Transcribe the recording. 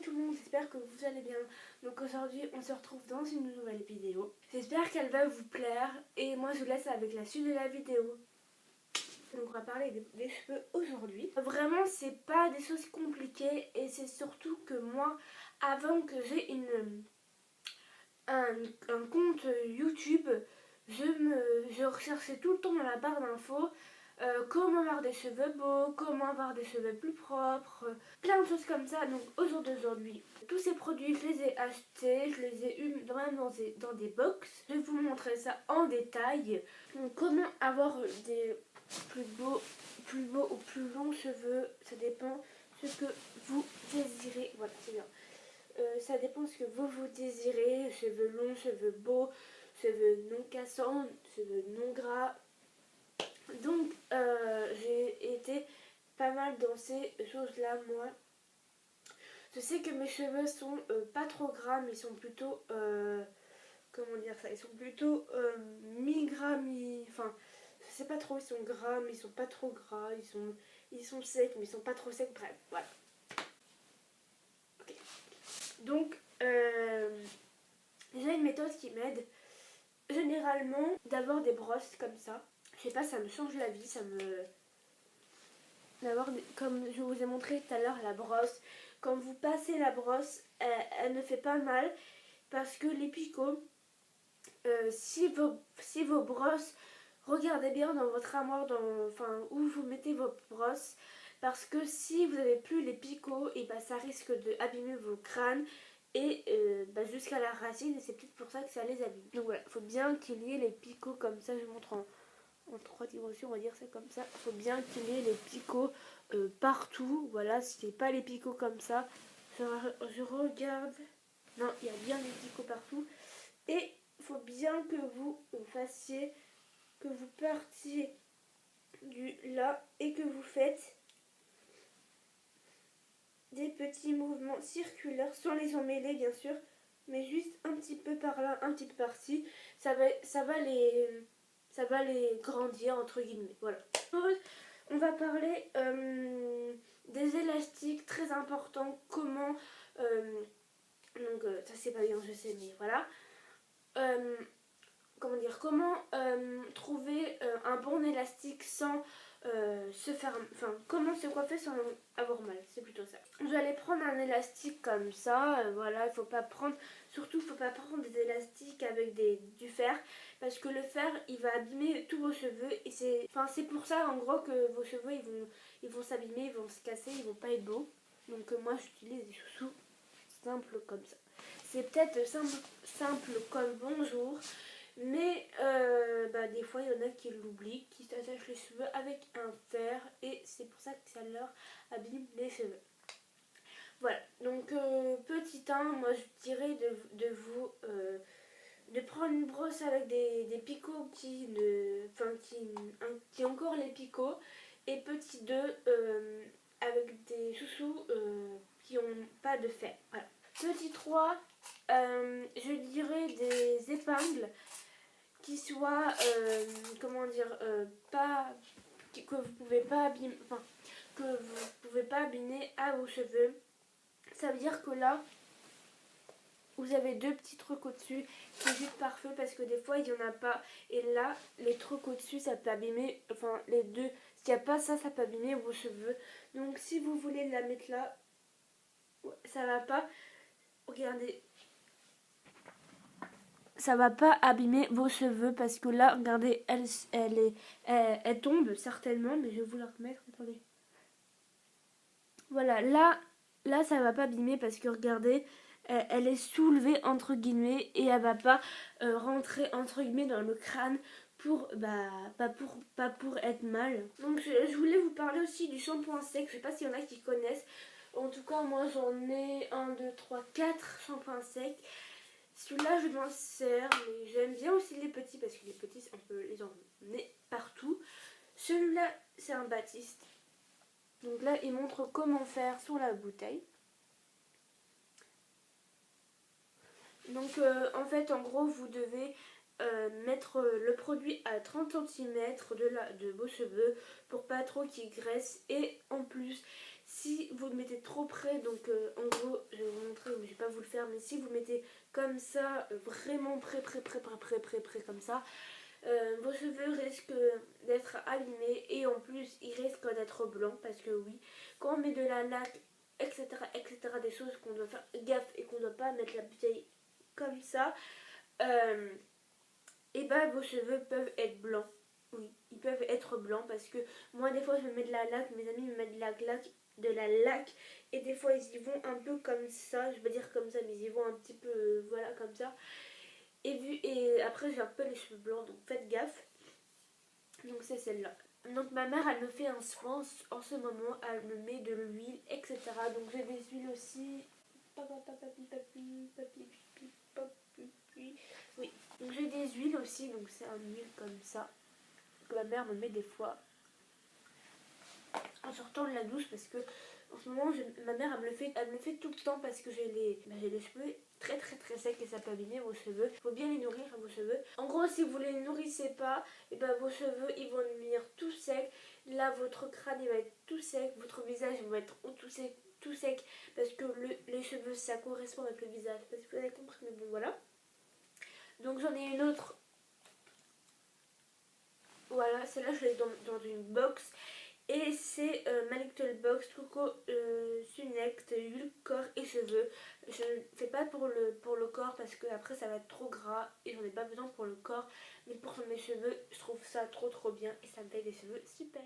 tout le monde, j'espère que vous allez bien. Donc aujourd'hui on se retrouve dans une nouvelle vidéo. J'espère qu'elle va vous plaire et moi je vous laisse avec la suite de la vidéo. Donc on va parler des cheveux aujourd'hui. Vraiment c'est pas des choses compliquées et c'est surtout que moi avant que j'ai un compte YouTube, je recherchais tout le temps dans la barre d'infos comment avoir des cheveux beaux, comment avoir des cheveux plus propres, plein de choses comme ça. Donc au jour d'aujourd'hui, tous ces produits je les ai achetés, je les ai eu vraiment dans des box. Je vais vous montrer ça en détail. Donc comment avoir des plus beaux ou plus longs cheveux, ça dépend ce que vous désirez. Voilà, c'est bien. Ça dépend ce que vous désirez, cheveux longs, cheveux beaux, cheveux non cassants, cheveux non gras. Donc j'ai été pas mal dans ces choses-là moi. Je sais que mes cheveux sont pas trop gras mais ils sont plutôt, comment dire ça, ils sont plutôt mi-gras, enfin je sais pas trop, ils sont gras mais ils sont pas trop gras, ils sont secs mais ils sont pas trop secs, bref, voilà. Okay. Donc j'ai une méthode qui m'aide généralement d'avoir des brosses comme ça. Je sais pas, ça me change la vie, comme je vous ai montré tout à l'heure, la brosse. Quand vous passez la brosse, elle ne fait pas mal parce que les picots, si vos brosses, regardez bien dans votre armoire, où vous mettez vos brosses, parce que si vous n'avez plus les picots, et ça risque d'abîmer vos crânes et jusqu'à la racine, et c'est peut-être pour ça que ça les abîme. Donc voilà, il faut bien qu'il y ait les picots comme ça, je vous montre en 3 dimensions, on va dire ça comme ça. Il faut bien qu'il y ait les picots partout. Voilà, si c'est pas les picots comme ça, je regarde. Non, il y a bien les picots partout. Et il faut bien que vous fassiez, que vous partiez du là et que vous faites des petits mouvements circulaires sans les emmêler bien sûr, mais juste un petit peu par là, un petit peu par-ci. Ça va les grandir entre guillemets. Voilà. On va parler des élastiques, très important. Comment ça c'est pas bien, je sais, mais voilà. Comment dire, comment trouver un bon élastique sans comment se coiffer sans avoir mal, c'est plutôt ça. Vous allez prendre un élastique comme ça, voilà, il faut pas prendre des élastiques avec du fer, parce que le fer il va abîmer tous vos cheveux et c'est pour ça en gros que vos cheveux ils vont s'abîmer, ils vont se casser, ils vont pas être beaux. Donc moi j'utilise des chouchous simples comme ça. C'est peut-être simple comme bonjour. Mais des fois il y en a qui l'oublient, qui s'attachent les cheveux avec un fer et c'est pour ça que ça leur abîme les cheveux. Voilà, donc petit 1, moi je dirais de prendre une brosse avec des picots qui ont encore les picots, et petit 2 avec des chouchous qui n'ont pas de fer. Voilà. Petit 3, je dirais des épingles qui soient que vous pouvez pas abîmer, à vos cheveux. Ça veut dire que là vous avez 2 petits trucs au-dessus, c'est juste parfait parce que des fois il n'y en a pas, et là les trucs au-dessus ça peut abîmer, les deux, s'il n'y a pas ça, ça peut abîmer vos cheveux. Donc si vous voulez la mettre là, ça va pas, regardez, ça va pas abîmer vos cheveux parce que là, regardez, elle tombe certainement, mais je vais vous la remettre, attendez. Voilà, là ça va pas abîmer parce que regardez, elle est soulevée entre guillemets et elle va pas rentrer entre guillemets dans le crâne pas pour être mal. Donc je voulais vous parler aussi du shampoing sec, je sais pas s'il y en a qui connaissent. En tout cas, moi j'en ai 1, 2, 3, 4 shampoings secs. Celui-là je m'en sers, mais j'aime bien aussi les petits parce que les petits on peut les emmener partout. Celui-là c'est un Baptiste. Donc là il montre comment faire sur la bouteille. Donc en fait en gros vous devez mettre le produit à 30 cm de vos cheveux pour pas trop qu'ils graissent, et en plus Si vous le mettez trop près, donc en gros, je vais vous montrer, mais je vais pas vous le faire, mais si vous le mettez comme ça, vraiment près comme ça, vos cheveux risquent d'être abîmés et en plus ils risquent d'être blancs parce que oui, quand on met de la laque, etc., des choses qu'on doit faire gaffe et qu'on ne doit pas mettre la bouteille comme ça, et ben vos cheveux peuvent être blancs. Oui, ils peuvent être blancs parce que moi des fois je me mets de la laque, mes amis me mettent de la laque et des fois ils y vont un peu comme ça, je vais dire comme ça mais ils y vont un petit peu voilà comme ça. Et après j'ai un peu les cheveux blancs donc faites gaffe. Donc c'est celle-là. Donc ma mère elle me fait un soin en ce moment, elle me met de l'huile etc. Donc j'ai des huiles aussi. Oui, donc j'ai des huiles aussi, donc c'est un huile comme ça que ma mère me met des fois en sortant de la douche parce que en ce moment ma mère elle me le fait tout le temps parce que j'ai les cheveux très secs et ça peut abîmer vos cheveux. Il faut bien les nourrir vos cheveux. En gros si vous les nourrissez pas, et ben vos cheveux ils vont devenir tout secs. Là votre crâne il va être tout sec, votre visage va être tout sec parce que les cheveux ça correspond avec le visage. Parce que vous avez compris mais bon voilà. Donc j'en ai une autre. Voilà, celle-là je l'ai dans une box. Et c'est ma Little Box Coco Sunect, huile, corps et cheveux. Je ne fais pas pour le corps parce que après ça va être trop gras et j'en ai pas besoin pour le corps. Mais pour mes cheveux, je trouve ça trop bien et ça me fait des cheveux super.